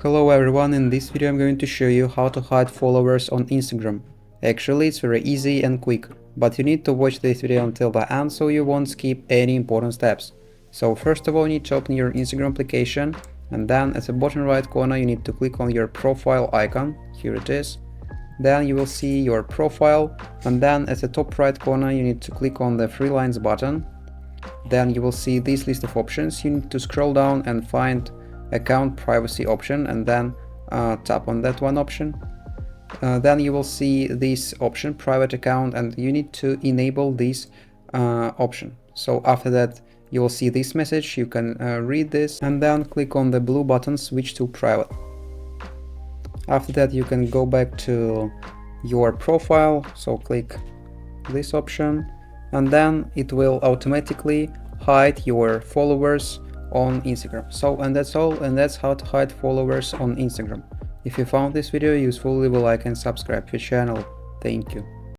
Hello everyone, in this video I'm going to show you how to hide followers on Instagram. Actually, it's very easy and quick, but you need to watch this video until the end so you won't skip any important steps. So first of all, you need to open your Instagram application, and then at the bottom right corner you need to click on your profile icon. Here it is. Then you will see your profile, and then at the top right corner you need to click on the three lines button. Then you will see this list of options. You need to scroll down and find account privacy option, and then tap on that one option. Then you will see this option, private account, and you need to enable this option. So after that you will see this message, you can read this and then click on the blue button switch to private. After that you can go back to your profile, so click this option, and then it will automatically hide your followers on Instagram. So, and that's all, and that's how to hide followers on Instagram. If you found this video useful, leave a like and subscribe to the channel. Thank you.